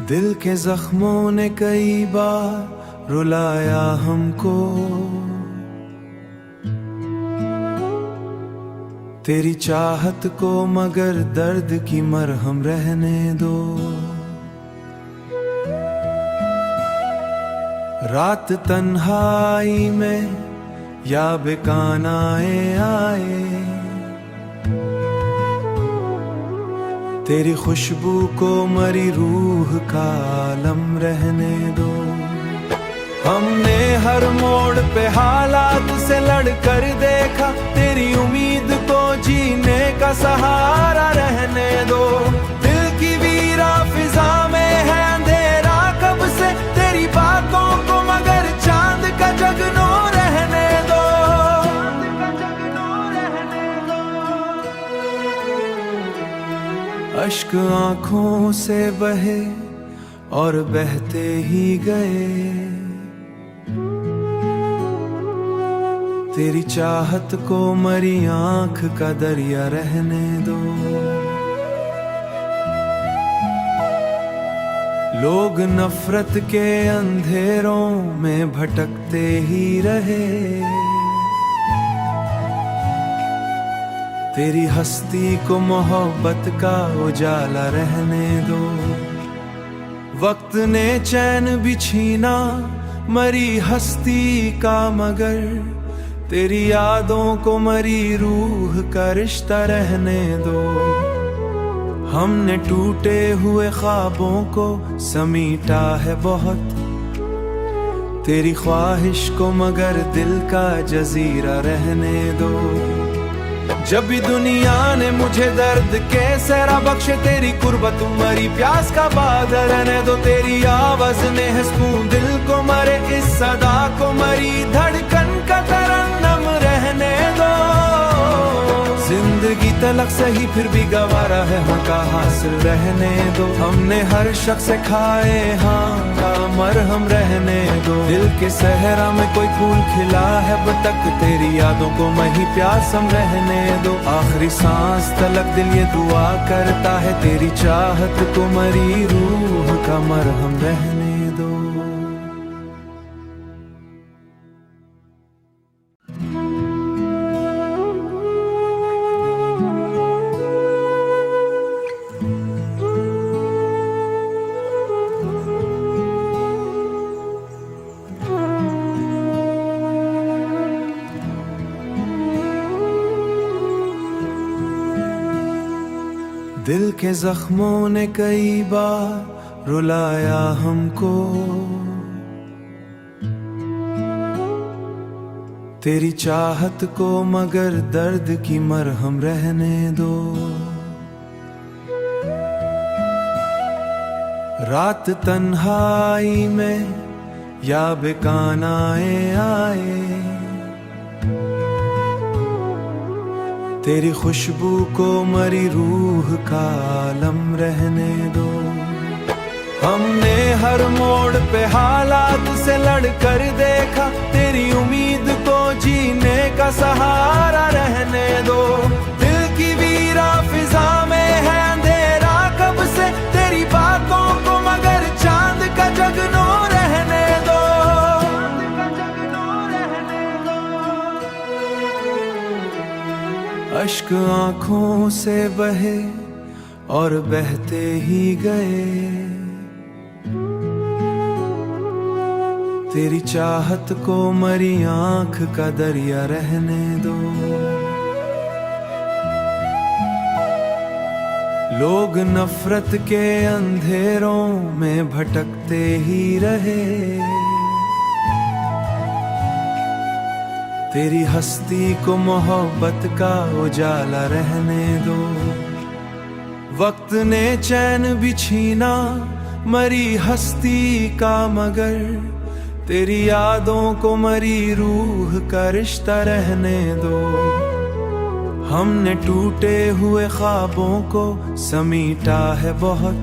दिल के जख्मों ने कई बार रुलाया हमको, तेरी चाहत को मगर दर्द की मरहम रहने दो। रात तन्हाई में या बेकानाए आए, तेरी खुशबू को मरी रूह का आलम रहने दो। हमने हर मोड़ पे हालात से लड़कर देखा, तेरी उम्मीद को जीने का सहारा रहने दो। दिल की वीरा फिजा में है अंधेरा कब से, तेरी बातों को मगर चांद का जगनो रहने दो। अश्क आंखों से बहे और बहते ही गए, तेरी चाहत को मरी आंख का दरिया रहने दो। लोग नफरत के अंधेरों में भटकते ही रहे, तेरी हस्ती को मोहब्बत का उजाला रहने दो। वक्त ने चैन भी छीना मरी हस्ती का, मगर तेरी यादों को मरी रूह का रिश्ता रहने दो। हमने टूटे हुए ख्वाबों को समीटा है बहुत, तेरी ख्वाहिश को मगर दिल का जजीरा रहने दो। जब भी दुनिया ने मुझे दर्द के सहरा बख्शे, तेरी कुर्बत मरी प्यास का बादल रहने दो। तेरी आवाज ने है सुकून दिल को, मरे इस सदा को मरी धड़कन का तरन्नम रहने दो। जिंदगी तलक सही फिर भी गवारा है हाँ का हासिल रहने दो। हमने हर शख्स से खाए हाँ का मरहम रहने दो। दिल के सहरा में कोई फूल खिला है अब तक, तेरी यादों को मही प्यासम रहने दो। आखिरी सांस तलक दिल ये दुआ करता है, तेरी चाहत को मरी रूह का मरहम रहने दो। दिल के जख्मों ने कई बार रुलाया हमको, तेरी चाहत को मगर दर्द की मरहम रहने दो। रात तन्हाई में या बेकानाए आए, तेरी खुशबू को मरी रूह का आलम रहने दो। हमने हर मोड़ पे हालात से लड़कर देखा, तेरी उम्मीद को जीने का सहारा रहने दो। दिल की वीरा फिजा में है अंधेरा कब से, तेरी बातों को मगर चांद का जगनो रहने दो। अश्क आंखों से बहे और बहते ही गए, तेरी चाहत को मरी आंख का दरिया रहने दो। लोग नफरत के अंधेरों में भटकते ही रहे, तेरी हस्ती को मोहब्बत का उजाला रहने दो। वक्त ने चैन भी छीना मरी हस्ती का, मगर तेरी यादों को मरी रूह का रिश्ता रहने दो। हमने टूटे हुए ख्वाबों को समीटा है बहुत,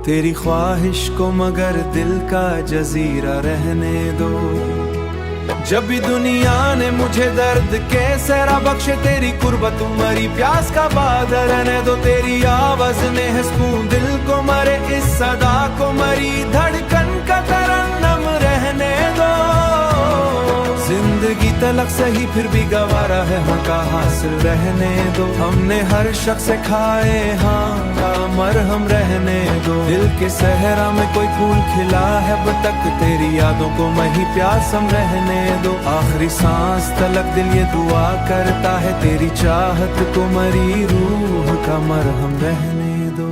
तेरी ख्वाहिश को मगर दिल का जजीरा रहने दो। जब भी दुनिया ने मुझे दर्द के सहरा बख्शे, तेरी कुर्बत मरी प्यास का बादल रहने दो। तेरी आवाज ने है सुकून दिल को, मरे इस सदा को मरी धड़कन का तरन्नम रहने दो। जिंदगी तलक सही फिर भी गवारा है हाँ का हासिल रहने दो। हमने हर शख्स से खाए हाँ का मरहम रहने दो। दिल के सहरा में कोई फूल खिला है अब तक, तेरी यादों को मही प्यासम रहने दो। आखिरी सांस तलक दिल ये दुआ करता है, तेरी चाहत को मरी रूह का मरहम रहने दो।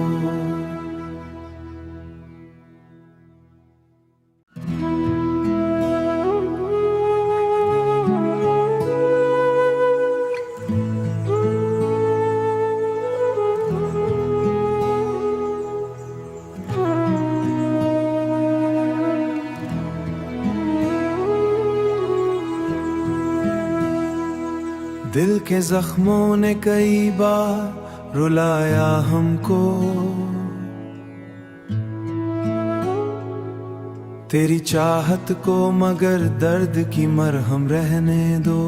दिल के जख्मों ने कई बार रुलाया हमको, तेरी चाहत को मगर दर्द की मरहम रहने दो।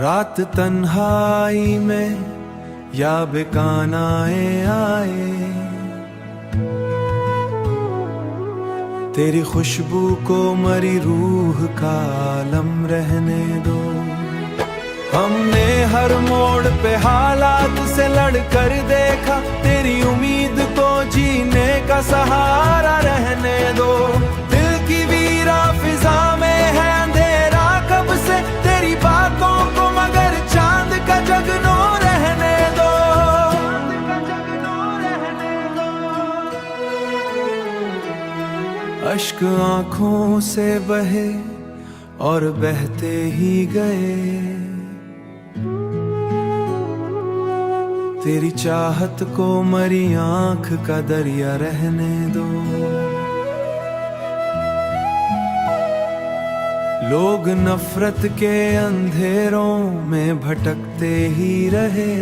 रात तन्हाई में या बेकानाए आए, तेरी खुशबू को मरी रूह का आलम रहने दो। हमने हर मोड़ पे हालात से लड़कर देखा, तेरी उम्मीद को जीने का सहारा रहने दो। दिल की वीरा फिजा में है अंधेरा कब से, तेरी बातों को मगर चांद का जगनो रहने दो। अश्क आंखों से बहे और बहते ही गए, तेरी चाहत को मरी आंख का दरिया रहने दो। लोग नफरत के अंधेरों में भटकते ही रहे,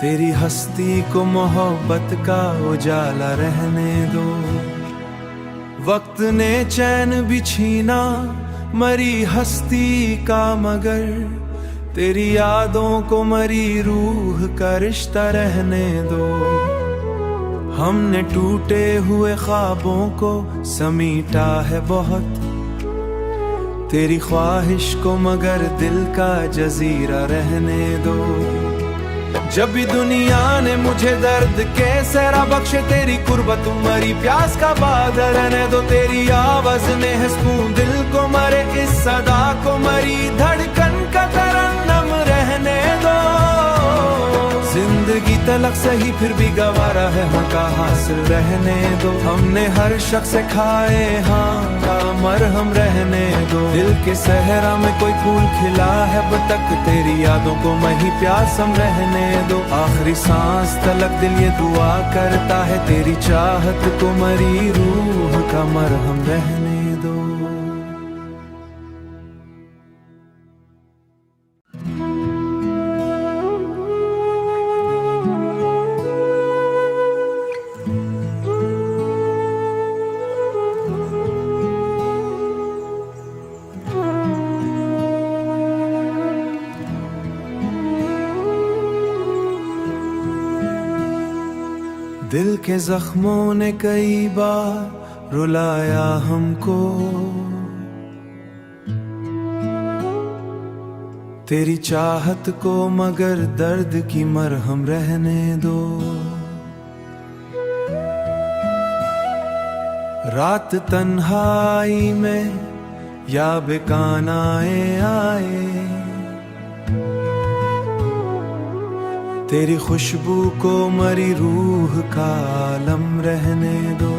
तेरी हस्ती को मोहब्बत का उजाला रहने दो। वक्त ने चैन भी छीना मरी हस्ती का, मगर तेरी यादों को मरी रूह का रिश्ता रहने दो। हमने टूटे हुए ख्वाबों को समीटा है बहुत, तेरी ख्वाहिश को मगर दिल का जजीरा रहने दो। जब भी दुनिया ने मुझे दर्द के सहरा बख्शे, तेरी कुर्बत मरी प्यास का बादल रहने दो। तेरी आवाज ने है सुकून दिल को, मरे इस सदा को मरी धड़कन का तरन्नम रहने दो। जिंदगी तलक सही फिर भी गवारा है हाँ का हासिल रहने दो। हमने हर शख्स से खाए हाँ का मरहम रहने दो। दिल के सहरा में कोई फूल खिला है अब तक, तेरी यादों को मही प्यासम रहने दो। आखिरी सांस तलक दिल ये दुआ करता है, तेरी चाहत को मरी रूह का मरहम रहने दो। दिल के जख्मों ने कई बार रुलाया हमको, तेरी चाहत को मगर दर्द की मरहम रहने दो। रात तन्हाई में या बेकानाए आए, तेरी खुशबू को मरी रूह का आलम रहने दो।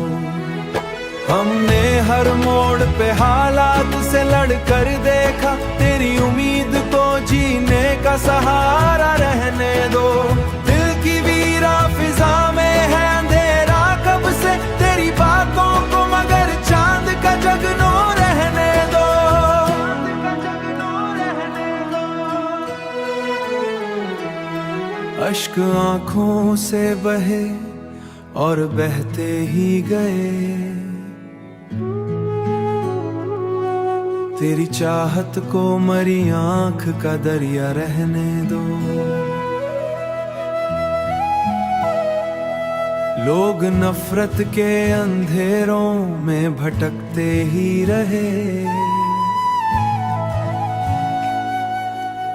हमने हर मोड़ पे हालात से लड़कर देखा, तेरी उम्मीद को जीने का सहारा रहने दो। दिल की वीरा फिजा में है अंधेरा कब से, तेरी बातों को मगर चांद का जगनो रहने दो। अश्क आंखों से बहे और बहते ही गए। तेरी चाहत को मरी आंख का दरिया रहने दो। लोग नफरत के अंधेरों में भटकते ही रहे।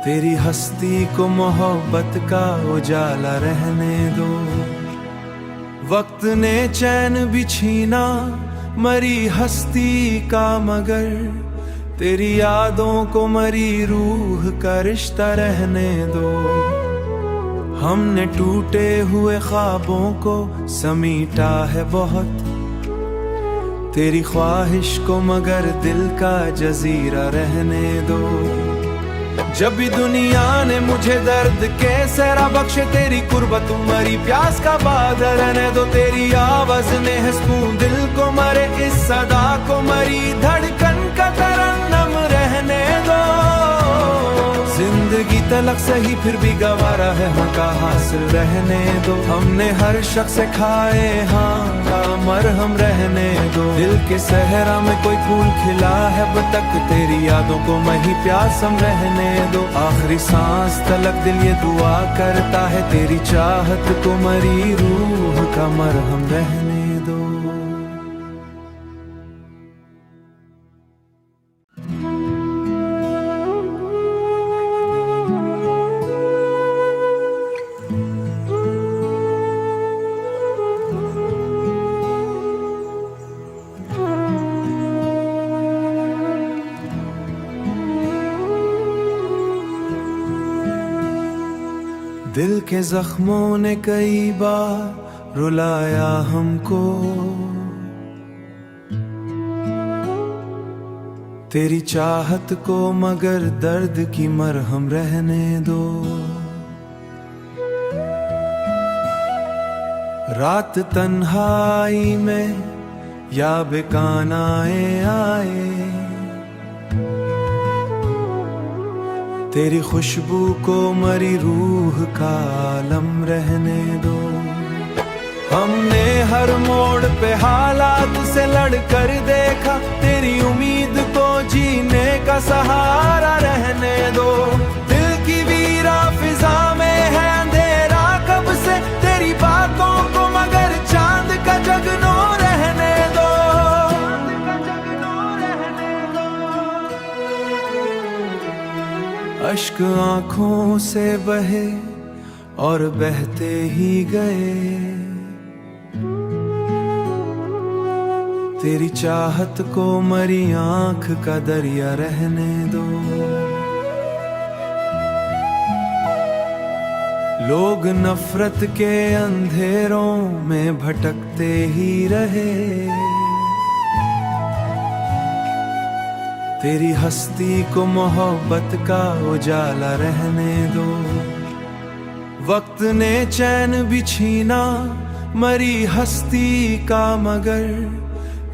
तेरी हस्ती को मोहब्बत का उजाला रहने दो। वक्त ने चैन भी छीना मरी हस्ती का, मगर तेरी यादों को मरी रूह का रिश्ता रहने दो। हमने टूटे हुए ख्वाबों को समीटा है बहुत, तेरी ख्वाहिश को मगर दिल का जजीरा रहने दो। जब भी दुनिया ने मुझे दर्द के सहरा बख्शे, तेरी कुर्बत मरी प्यास का बादल रहने दो। तेरी आवाज ने है सुकून दिल को मरे, इस सदा को मरी धड़कन का तरन्नम रहने दो। जिंदगी तलक सही फिर भी गवारा है हाँ का हासिल रहने दो। हमने हर शख्स से खाए हाँ का मरहम रहने दो। दिल के सहरा में कोई फूल खिला है अब तक, तेरी यादों को मही प्यासम रहने दो। आखिरी सांस तलक दिल ये दुआ करता है, तेरी चाहत को मरी रूह का मरहम रहने दो। दिल के जख्मों ने कई बार रुलाया हमको, तेरी चाहत को मगर दर्द की मरहम रहने दो। रात तन्हाई में या बेकानाए आए, तेरी खुशबू को मरी रूह का आलम रहने दो। हमने हर मोड़ पे हालात से लड़कर देखा, तेरी उम्मीद को जीने का सहारा रहने दो। दिल की वीरा फिजा में है अंधेरा कब से, तेरी बातों को मगर चांद का जगनो रहने दो। अश्क आंखों से बहे और बहते ही गए। तेरी चाहत को मरी आंख का दरिया रहने दो। लोग नफरत के अंधेरों में भटकते ही रहे। तेरी हस्ती को मोहब्बत का उजाला रहने दो। वक्त ने चैन भी छीना मरी हस्ती का, मगर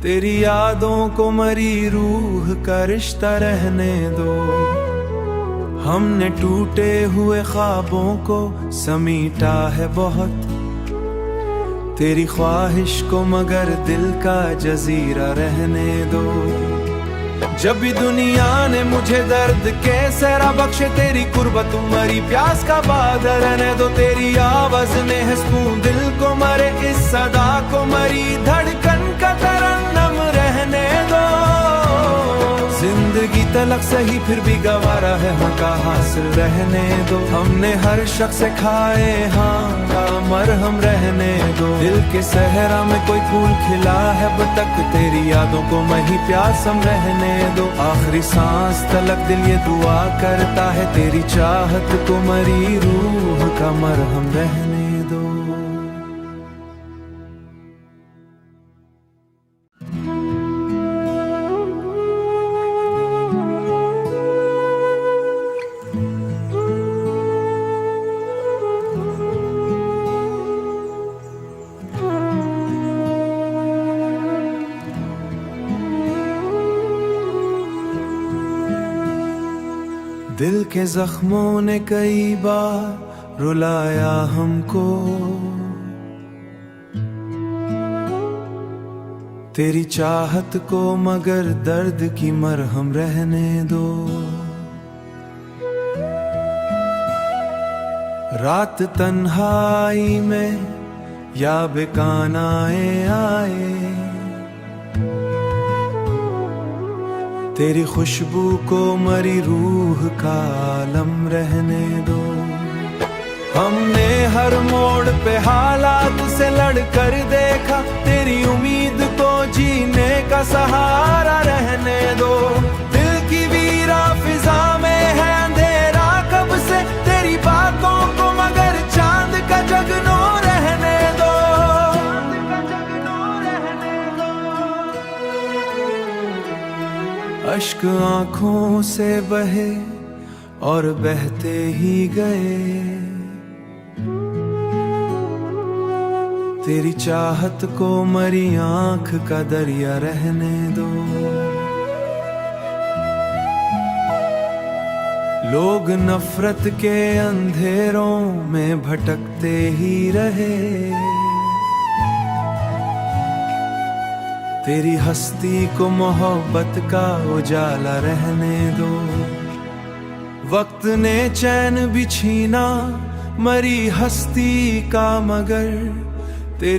तेरी यादों को मरी रूह का रिश्ता रहने दो। हमने टूटे हुए ख्वाबों को समीटा है बहुत, तेरी ख्वाहिश को मगर दिल का जजीरा रहने दो। जब भी दुनिया ने मुझे दर्द के सहरा बख्शे, तेरी कुर्बत मरी प्यास का बादल रहने दो। तेरी आवाज ने है सुकून दिल को मरे, इस सदा को मरी धड़कन का तरन्नम रहने दो। जिंदगी तलक सही फिर भी गवारा है हाँ का हासिल रहने दो। हमने हर शख्स से खाए हाँ का मरहम रहने दो। दिल के सहरा में कोई फूल खिला है अब तक, तेरी यादों को मही प्यासम रहने दो। आखिरी सांस तलक दिल ये दुआ करता है, तेरी चाहत को मरी रूह का मरहम रहने दो। दिल के जख्मों ने कई बार रुलाया हमको, तेरी चाहत को मगर दर्द की मरहम रहने दो। रात तन्हाई में या बेगानाए आए, तेरी खुशबू को मरी रूह का आलम रहने दो। हमने हर मोड़ पे हालात से लड़कर देखा, तेरी उम्मीद को जीने का सहारा रहने दो। दिल की वीरा फिजा में है अंधेरा कब से, तेरी बातों को मगर चांद का जगनो रहने दो। अश्क आंखों से बहे और बहते ही गए, तेरी चाहत को मरी आंख का दरिया रहने दो। लोग नफरत के अंधेरों में भटकते ही रहे, तेरी हस्ती को मोहब्बत का उजाला रहने दो। वक्त ने चैन भी छीना मरी हस्ती का, मगर तेरी